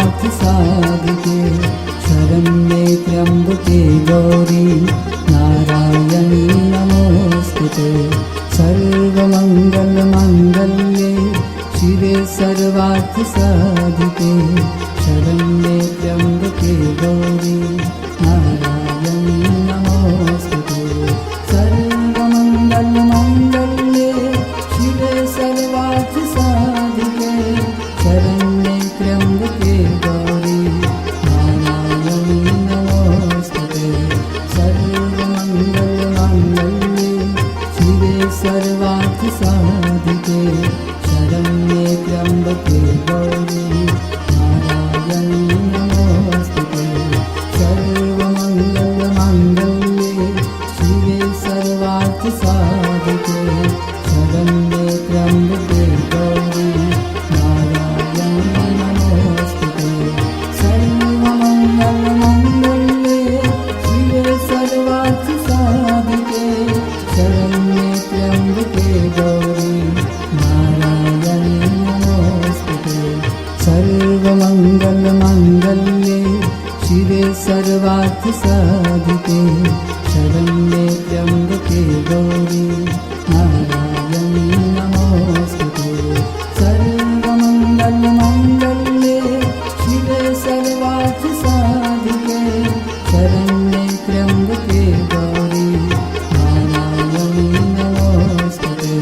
सर्वार्थ साधिके शरण्ये त्र्यम्बके गौरी नारायणी नमोस्तुते। सर्वमङ्गलमाङ्गल्ये शिवे सर्वार्थ साधिके शरण्ये त्र्यम्बके गौरी नारायणी नमोस्तुते। सर्वमङ्गलमाङ्गल्ये शिवे सर्वार्थ साधिके शरण्ये त्र्यम्बके गौरी नारायणी नमोस्तुते। सर्वमङ्गलमाङ्गल्ये शिवे सर्वार्थ साधिके शरण्ये त्र्यम्बके गौरी नारायणी नमोस्तुते। सर्वमङ्गलमाङ्गल्ये शिवे सर्वार्थ साधिके शरण्ये त्र्यम्बके गौरी नारायणी नमोस्तुते। सर्वमङ्गलमाङ्गल्ये शिवे सर्वार्थ साधिके शरण्ये त्र्यम्बके गौरी नारायणी नमोस्तुते। सर्वमङ्गलमाङ्गल्ये शिवे सर्वार्थ साधिके शरण्ये त्र्यम्बके गौरी नारायणी नमोस्तुते। सर्वमङ्गलमाङ्गल्ये शिवे सर्वार्थ साधिके शरण्ये त्र्यम्बके गौरी नारायणी नमोस्तुते।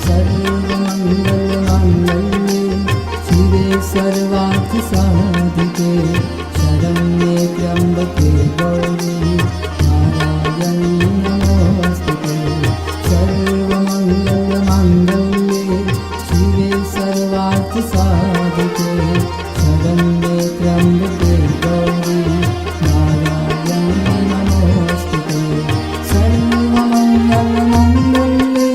सर्वमङ्गलमाङ्गल्ये शिवे सर्वार्थ साधिके शरण्ये त्र्यम्बके गौरी नारायणी नमोस्तुते। सर्वमङ्गलमाङ्गल्ये शिवे सर्वार्थ साधिके शरण्ये त्र्यम्बके गौरी नारायणी नमोस्तुते। सर्वमङ्गलमाङ्गल्ये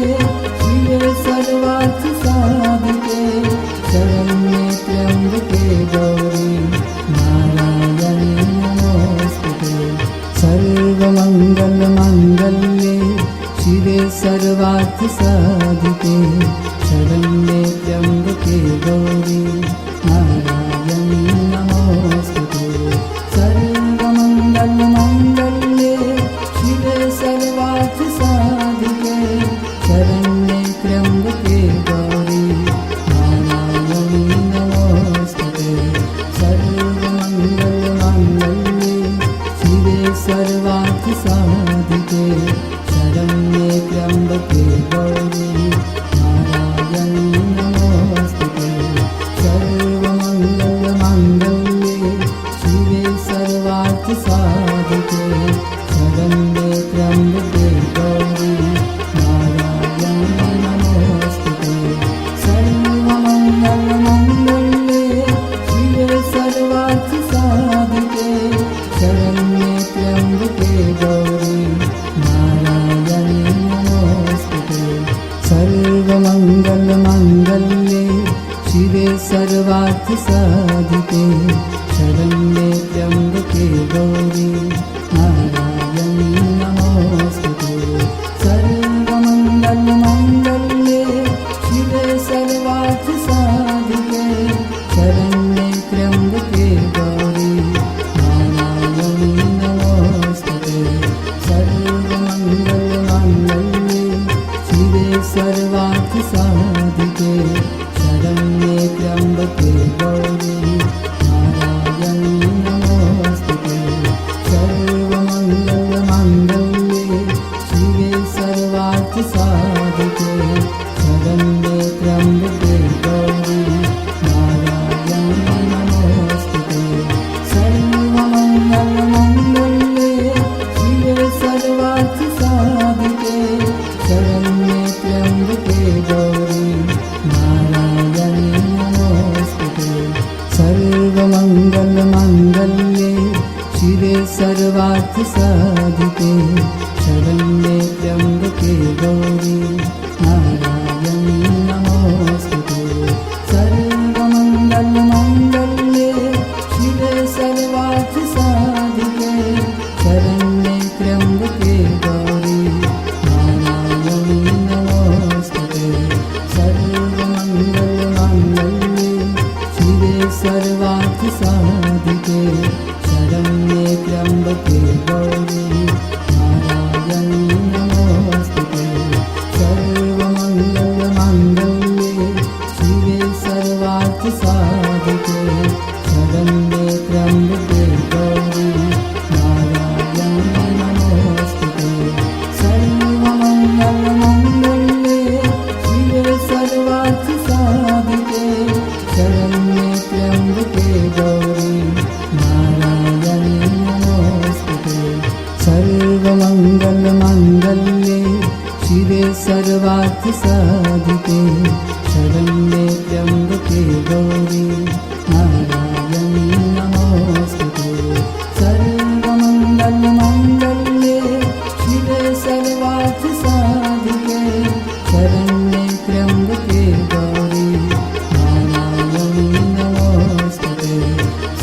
शिवे सर्वार्थ साधिके शरण्ये त्र्यम्बके गौरी नारायणी नमोस्तुते। सर्वमङ्गलमाङ्गल्ये शिवे सर्वार्थ साधिके शरण्ये त्र्यम्बके गौरी नारायणी नमोस्तुते। सर्वमङ्गलमाङ्गल्ये शिवे सर्वार्थ साधिके शरण्ये त्र्यम्बके गौरी नारायणी नमोस्तुते। सर्वमङ्गलमाङ्गल्ये शिवे सर्वार्थ साधिके शरण्ये त्र्यम्बके गौरी नारायणी नमोस्तुते। सर्वमङ्गलमाङ्गल्ये शिवे सर्वार्थ साधिके शरण्ये त्र्यम्बके गौरी नारायणी नमोस्तुते। सर्वमङ्गलमाङ्गल्ये शिवे सर्वार्थ साधिके शरण्ये त्र्यम्बके गौरी नारायणी नमोस्तुते। सर्वमङ्गलमाङ्गल्ये शिवे सर्वार्थ साधिके शरण्ये त्र्यम्बके गौरी नारायणी नमोस्तुते। सर्वमङ्गलमाङ्गल्ये शिवे सर्वार्थ साधिके शरण्ये त्र्यम्बके गौरी नारायणी नमोस्तुते। सर्वमङ्गलमाङ्गल्ये शिवे सर्वार्थ साधिके शरण्ये त्र्यम्बके गौरी नारायणी नमोस्तुते। सर्वमङ्गलमाङ्गल्ये शिवे सर्वार्थ साधिके शरण्ये त्र्यम्बके गौरी नारायणी नमोस्तुते। सर्वमङ्गलमाङ्गल्ये शिवे सर्वार्थ साधिके शरण्ये त्र्यम्बके गौरी नारायणी नमोस्तुते। सर्वमङ्गलमाङ्गल्ये शिवे सर्वार्थ साधिके शरण्ये त्र्यम्बके गौरी नारायणी नमोस्तुते। सर्वमङ्गलमाङ्गल्ये शिवे सर्वार्थ साधिके शरण्ये त्र्यम्बके गौरी नारायणी नमोस्तुते। सर्वमङ्गलमाङ्गल्ये शिवे सर्वार्थ साधिके साधिके शरण्ये त्र्यम्बके गौरी नारायणी नमोस्तुते सर्वमङ्गलमङ्गल्ये शिवे सर्वार्थ साधिके शरण्ये त्र्यम्बके गौरी नारायणी नमोस्तुते सर्वमङ्गलमङ्गल्ये शिवे सर्वार्थ साधिके शरण्ये त्र्यम्बके गौरी नारायणी नमोस्तुते सर्वमङ्गलमङ्गल्ये शिवे सर्वार्थ साधिके शरण्ये त्र्यम्बके गौरी नारायणी नमोस्तुते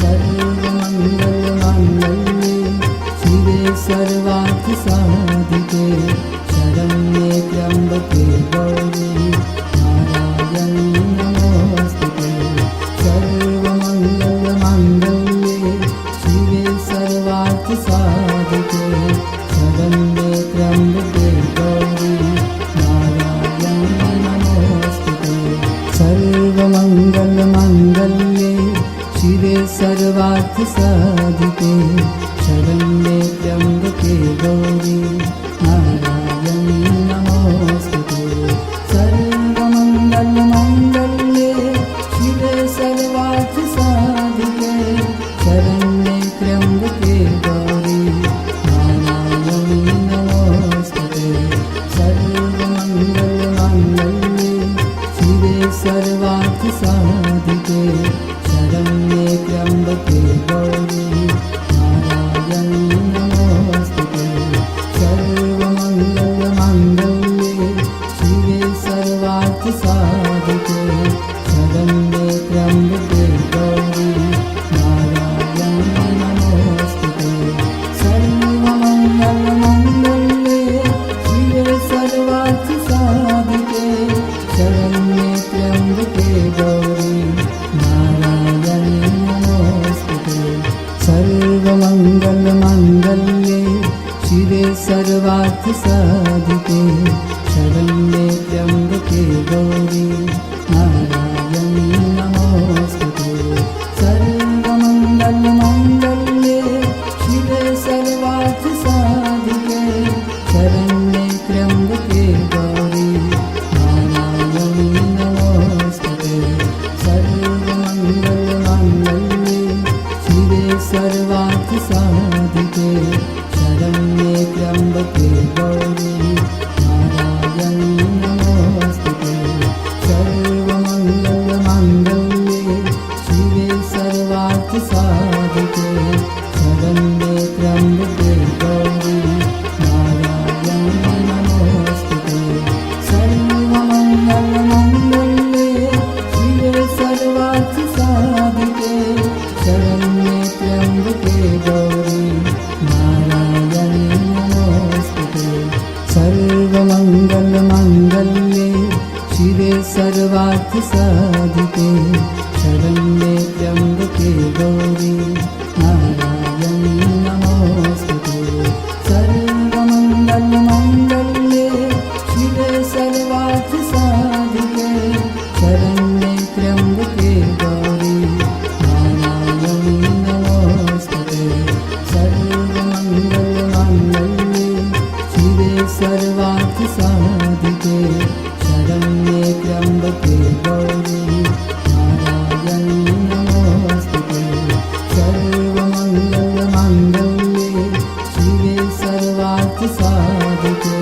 सर्वमङ्गलमङ्गल्ये शिवे सर्वार्थ साधिके शरण्ये त्र्यम्बके गौरी नारायणी नमोस्तुते सर्वमङ्गलमङ्गल्ये शिवे सर्वार्थ साधिके शरण्ये त्र्यम्बके गौरी नारायणी नमोस्तुते सर्वमङ्गलमङ्गल्ये शिवे सर्वार्थ साधिके शरण्ये त्र्यम्बके गौरी नारायणी नमोस्तुते सर्वमङ्गलमङ्गल्ये शिवे सर्वार्थ साधिके शरण्ये त्र्यम्बके गौरी नारायणी नमोस्तुते सर्वमङ्गलमङ्गल्ये शिवे सर्वार्थ साधिके शरण्ये त्र्यम्बके गौरी नारायणी नमोस्तुते सर्वमङ्गलमङ्गल्ये शिवे सर्वार्थ साधिके शरण्ये त्र्यम्बके गौरी नारायणी नमोस्तुते सर्वमङ्गलमङ्गल्ये शिवे सर्वार्थ साधिके शरण्ये त्र्यम्बके गौरी नारायणी नमोस्तुते सर्वमङ्गलमङ्गल्ये शिवे सर्वार्थ साधिके शरण्ये त्र्यम्बके गौरी नारायणी नमोस्तुते सर्वमङ्गलमङ्गल्ये शिवे सर्वार्थ साधिके शरण्ये त्र्यम्बके गौरी नारायणी नमोस्तुते सर्वमङ्गलमङ्गल्ये शिवे सर्वार्थ साधिके शरण्ये त्र्यम्बके गौरी नारायणी नमोस्तुते सर्वमङ्गलमङ्गल्ये शिवे सर्वार्थ साधिके शरण्ये त्र्यम्बके गौरी नारायणी नमोस्तुते सर्वमङ्गलमङ्गल्ये शिवे सर्वार्थ साधिके शरण्ये त्र्यम्बके गौरी नारायणी नमोस्तुते सर्वमङ्गलमङ्गल्ये शिवे सर्वार्थ साधिके शरण्ये त्र्यम्बके गौरी नारायणी नमोस्तुते सर्वमङ्गलमङ्गल्ये शिवे सर्वार्थ साधिके शरण्ये त्र्यम्बके गौरी नारायणी नमोस्तुते सर्वमङ्गलमङ्गल्ये शिवे सर्वार्थ साधिके शरण्ये त्र्यम्बके गौरी नारायणी नमोस्तुते सर्वमङ्गलमङ्गल्ये शिवे सर्वार्थ साधिके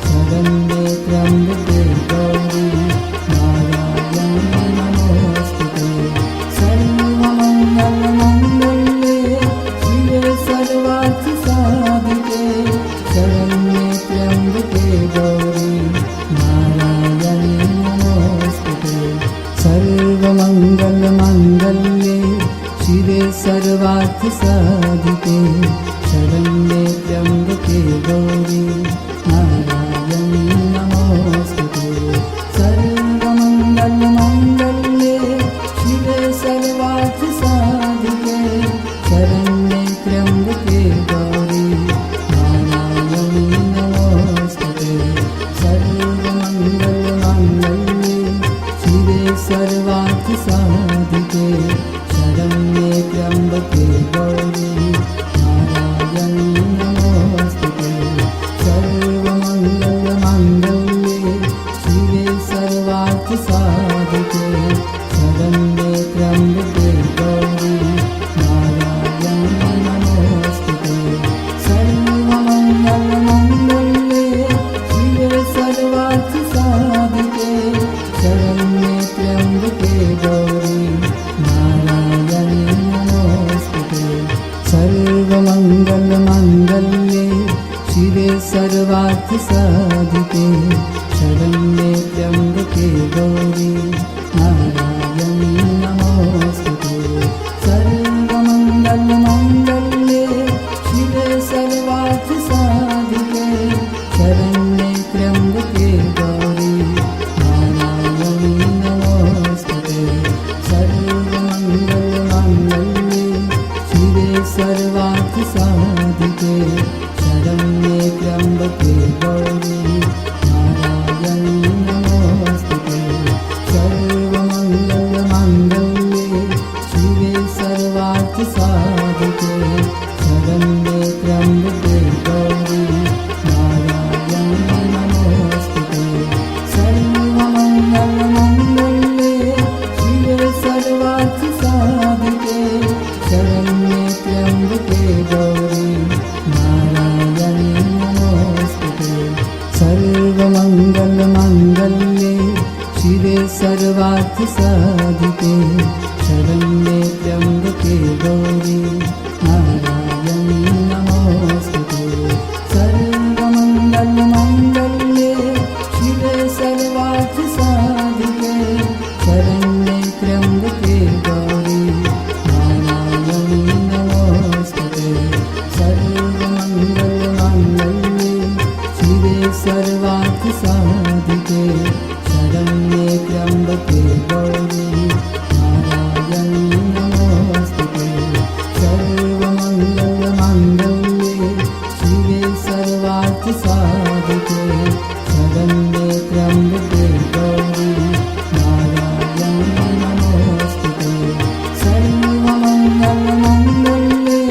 शरण्ये त्र्यम्बके गौरी नारायणी नमोस्तुते सर्वमङ्गलमङ्गल्ये शिवे सर्वार्थ साधिके शरण्ये त्र्यम्बके गौरी नारायणी नमोस्तुते सर्वमङ्गलमङ्गल्ये शिवे सर्वार्थ साधिके शरण्ये त्र्यम्बके गौरी नारायणी नमोस्तुते सर्वमङ्गलमङ्गल्ये शिवे सर्वार्थ साधिके शरण्ये त्र्यम्बके गौरी नारायणी नमोस्तुते सर्वमङ्गलमङ्गल्ये शिवे सर्वार्थ साधिके साधिके शरण्ये त्र्यम्बके गौरी नारायणी नमोस्तुते सर्वमङ्गलमाङ्गल्ये शिवे सर्वार्थसाधिके शरण्ये त्र्यम्बके गौरी नारायणी नमोस्तुते सर्वमङ्गलमाङ्गल्ये शिवे सर्वार्थसाधिके शरण्ये त्र्यम्बके गौरी नारायणी नमोस्तुते सर्वमङ्गलमाङ्गल्ये शिवे सर्वार्थसाधिके शरण्ये त्र्यम्बके गौरी नारायणी नमोस्तुते सर्वमङ्गलमाङ्गल्ये शिवे सर्वार्थसाधिके शरण्ये त्र्यम्बके गौरी नारायणी नमोस्तुते सर्वमङ्गलमाङ्गल्ये शिवे सर्वार्थसाधिके शरण्ये त्र्यम्बके गौरी नारायणी नमोस्तुते सर्वमङ्गलमाङ्गल्ये शिवे सर्वार्थसाधिके शरण्ये त्र्यम्बके गौरी नारायणी नमोस्तुते सर्वमङ्गलमाङ्गल्ये शिवे सर्वार्थसाधिके शरण्ये त्र्यम्बके गौरी नारायणी नमोस्तुते सर्वमङ्गलमाङ्गल्ये शिवे सर्वार्थसाधिके शरण्ये त्र्यम्बके गौरी नारायणी नमोस्तुते सर्वमङ्गलमाङ्गल्ये शिवे सर्वार्थसाधिके शरण्ये त्र्यम्बके गौरी नारायणी नमोस्तुते सर्वमङ्गलमाङ्गल्ये शिवे सर्वार्थसाधिके शरण्ये त्र्यम्बके गौरी नारायणी नमोस्तुते सर्वमङ्गलमाङ्गल्ये शिवे सर्वार्थसाधिके शरण्ये त्र्यम्बके गौरी नारायणी नमोस्तुते सर्वमङ्गलमाङ्गल्ये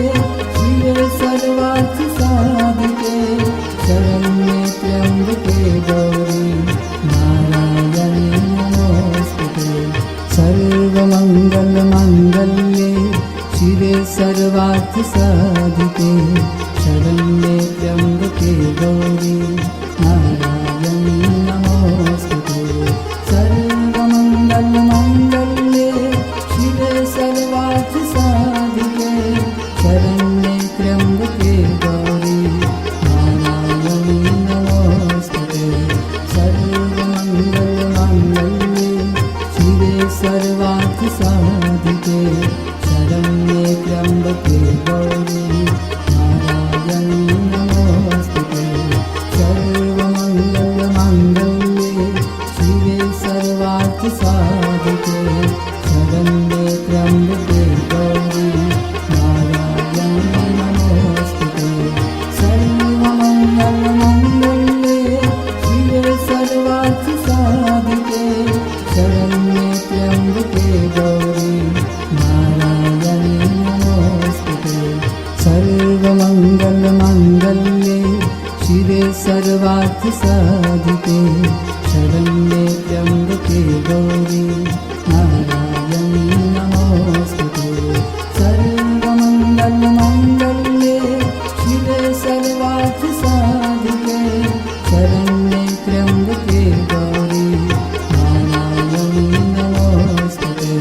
शिवे सर्वार्थसाधिके शरण्ये त्र्यम्बके गौरी नारायणी नमोस्तुते सर्वमङ्गलमाङ्गल्ये शिवे सर्वार्थसाधिके शरण्ये त्र्यम्बके गौरी नारायणी नमोस्तुते सर्वमङ्गलमाङ्गल्ये शिवे सर्वार्थसाधिके शरण्ये त्र्यम्बके गौरी नारायणी नमोस्तुते सर्वमङ्गलमाङ्गल्ये शिवे सर्वार्थसाधिके शरण्ये त्र्यम्बके गौरी नारायणी नमोस्तुते सर्वमङ्गलमाङ्गल्ये शिवे सर्वार्थसाधिके शरण्ये त्र्यम्बके गौरी नारायणी नमोस्तुते सर्वमङ्गलमाङ्गल्ये शिवे सर्वार्थसाधिके शरण्ये त्र्यम्बके गौरी नारायणी नमोस्तुते सर्वमङ्गलमाङ्गल्ये शिवे सर्वार्थसाधिके शरण्ये त्र्यम्बके गौरी नारायणी नमोस्तुते सर्वमङ्गलमाङ्गल्ये शिवे सर्वार्थसाधिके शरण्ये त्र्यम्बके गौरी नारायणी नमोस्तुते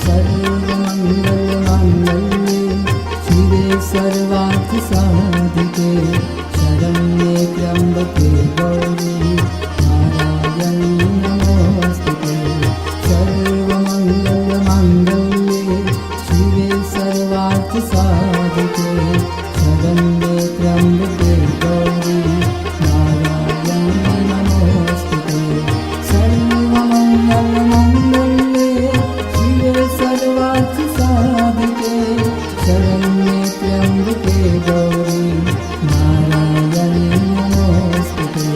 सर्वमङ्गलमाङ्गल्ये शिवे सर्वार्थसाधिके शरण्ये त्र्यम्बके गौरी नारायणी नमोस्तुते सर्वमङ्गलमाङ्गल्ये शिवे सर्वार्थसाधिके शरण्ये त्र्यम्बके गौरी नारायणी नमोस्तुते सर्वमङ्गलमाङ्गल्ये शिवे सर्वार्थसाधिके शरण्ये त्र्यम्बके गौरी नारायणी नमोस्तुते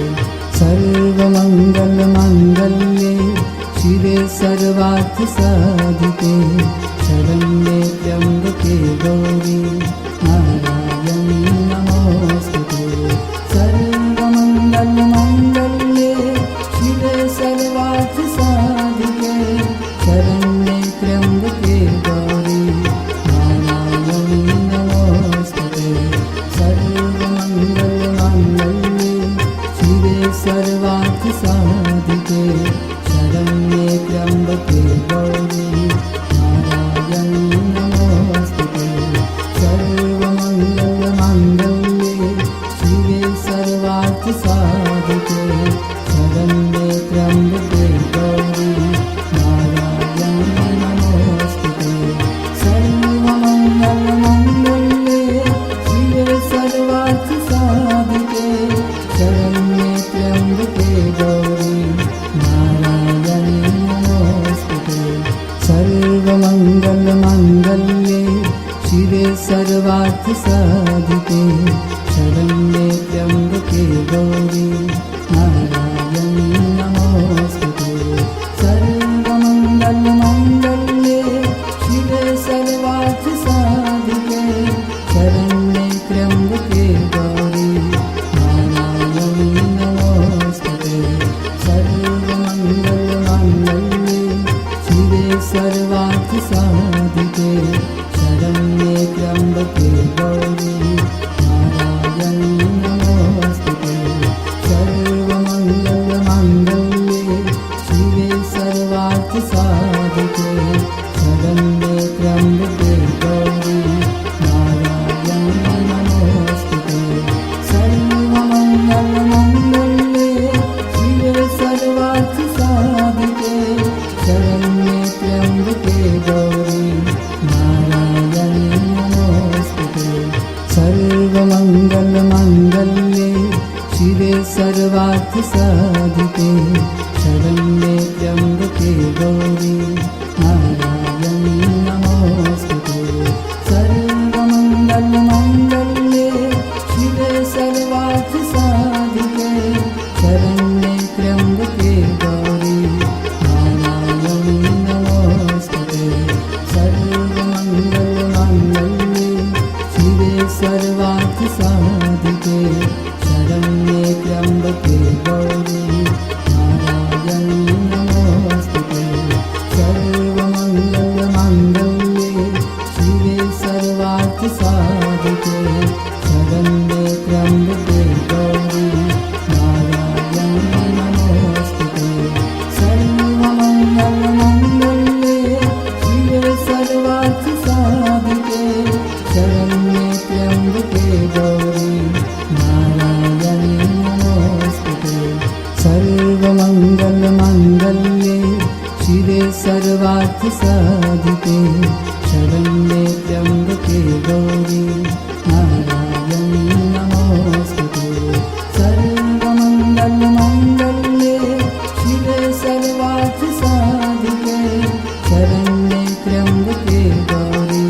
सर्वमङ्गलमाङ्गल्ये शिवे सर्वार्थसाधिके शरण्ये त्र्यम्बके गौरी नारायणी नमोऽस्तुते सर्वमङ्गलमाङ्गल्ये शिवे सर्वार्थसाधिके शरण्ये त्र्यम्बके गौरी नारायणी नमोऽस्तुते सर्वमङ्गलमाङ्गल्ये शिवे सर्वार्थसाधिके शरण्ये त्र्यम्बके गौरी नारायणी नमोऽस्तुते सर्वमङ्गलमाङ्गल्ये शिवे सर्वार्थसाधिके शरण्ये त्र्यम्बके गौरी नारायणी नमोऽस्तुते सर्वमङ्गलमाङ्गल्ये शिवे सर्वार्थसाधिके शरण्ये त्र्यम्बके गौरी नारायणी नमोऽस्तुते सर्वमङ्गलमाङ्गल्ये शिवे सर्वार्थसाधिके शरण्ये त्र्यम्बके गौरी नारायणी नमोऽस्तुते सर्वमङ्गलमाङ्गल्ये शिवे सर्वार्थसाधिके शरण्ये त्र्यम्बके गौरी नारायणी नमोऽस्तुते सर्वमङ्गलमाङ्गल्ये शिवे सर्वार्थसाधिके शरण्ये त्र्यम्बके गौरी नारायणी नमोऽस्तुते सर्वमङ्गलमाङ्गल्ये शिवे सर्वार्थसाधिके शरण्ये त्र्यम्बके गौरी नारायणी नमोऽस्तुते सर्वमङ्गलमाङ्गल्ये शिवे सर्वार्थसाधिके शरण्ये त्र्यम्बके गौरी नारायणी नमोऽस्तुते सर्वमङ्गलमाङ्गल्ये शिवे सर्वार्थसाधिके शरण्ये त्र्यम्बके गौरी नारायणी नमोऽस्तुते सर्वमङ्गलमाङ्गल्ये शिवे सर्वार्थसाधिके शरण्ये त्र्यम्बके गौरी नारायणी नमोऽस्तुते सर्वमङ्गलमाङ्गल्ये शिवे सर्वार्थसाधिके शरण्ये त्र्यम्बके गौरी नारायणी नमोऽस्तुते सर्वमङ्गलमाङ्गल्ये शिवे सर्वार्थसाधिके शरण्ये त्र्यम्बके गौरी नारायणी नमोऽस्तुते सर्वमङ्गलमाङ्गल्ये शिवे सर्वार्थसाधिके शरण्ये त्र्यम्बके गौरी नारायणी नमोऽस्तुते सर्वमङ्गलमाङ्गल्ये शिवे सर्वार्थसाधिके शरण्ये त्र्यम्बके गौरी नारायणी नमोऽस्तुते सर्वमङ्गलमाङ्गल्ये शिवे सर्वार्थसाधिके शरण्ये त्र्यम्बके गौरी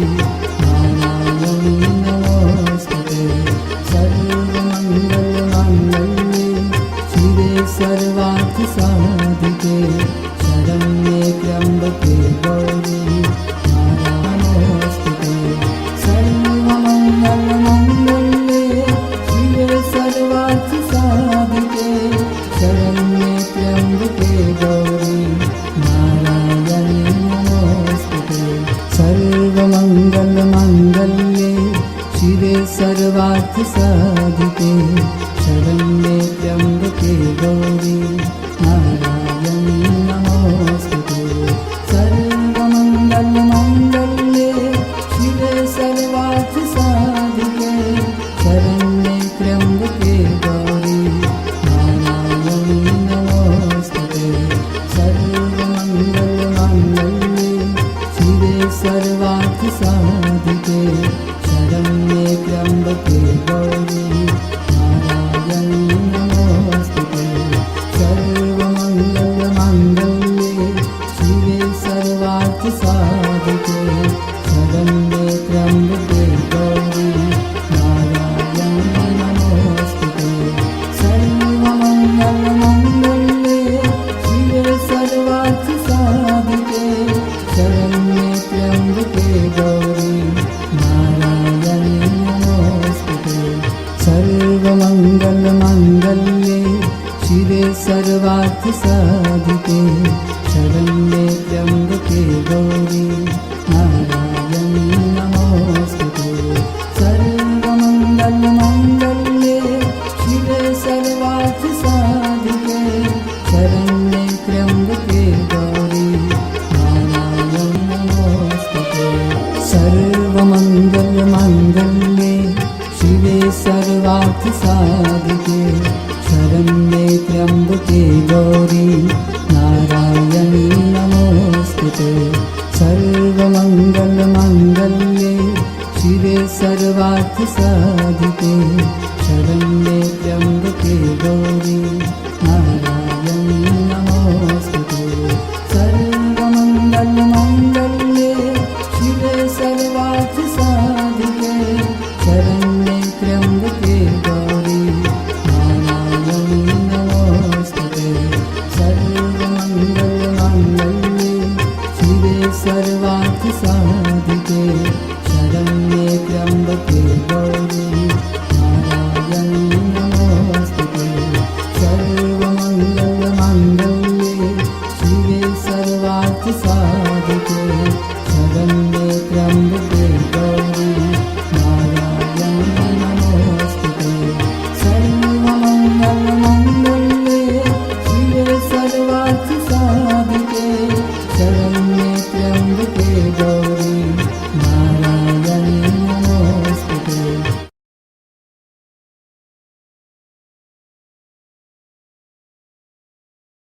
नारायणी नमोऽस्तुते सर्वमङ्गलमाङ्गल्ये शिवे सर्वार्थसाधिके शरण्ये त्र्यम्बके गौरी नारायणोऽस्तुते सर्वमङ्गलमाङ्गल्ये शिवे सर्वार्थसाधिके शरण्ये त्र्यम्बके गौरी नारायणी नमोऽस्तुते सर्वमङ्गलमाङ्गल्ये शिवे सर्वार्थसाधिके शरण्ये त्र्यम्बके गौरी नारायणी नमोऽस्तुते सर्वमङ्गलमाङ्गल्ये शिवे सर्वार्थसाधिके शरण्ये त्र्यम्बके गौरी नारायणी नमोऽस्तुते सर्वमङ्गलमाङ्गल्ये शिवे सर्वार्थसाधिके शरण्ये त्र्यम्बके गौरी नारायणी नमोऽस्तुते सर्वमङ्गलमाङ्गल्ये शिवे सर्वार्थसाधिके शरण्ये त्र्यम्बके गौरी नारायणी नमोऽस्तुते सर्वमङ्गलमाङ्गल्ये शिवे सर्वार्थसाधिके शरण्ये त्र्यम्बके सर्वमङ्गलमाङ्गल्ये शिवे सर्वार्थसाधिके शरण्ये त्र्यम्बके गौरी नारायणी नमोऽस्तुते सर्वमङ्गलमाङ्गल्ये शिवे सर्वार्थसाधिके शरण्ये त्र्यम्बके गौरी नारायणी नमोऽस्तुते सर्वमङ्गलमाङ्गल्ये शिवे सर्वार्थसाधिके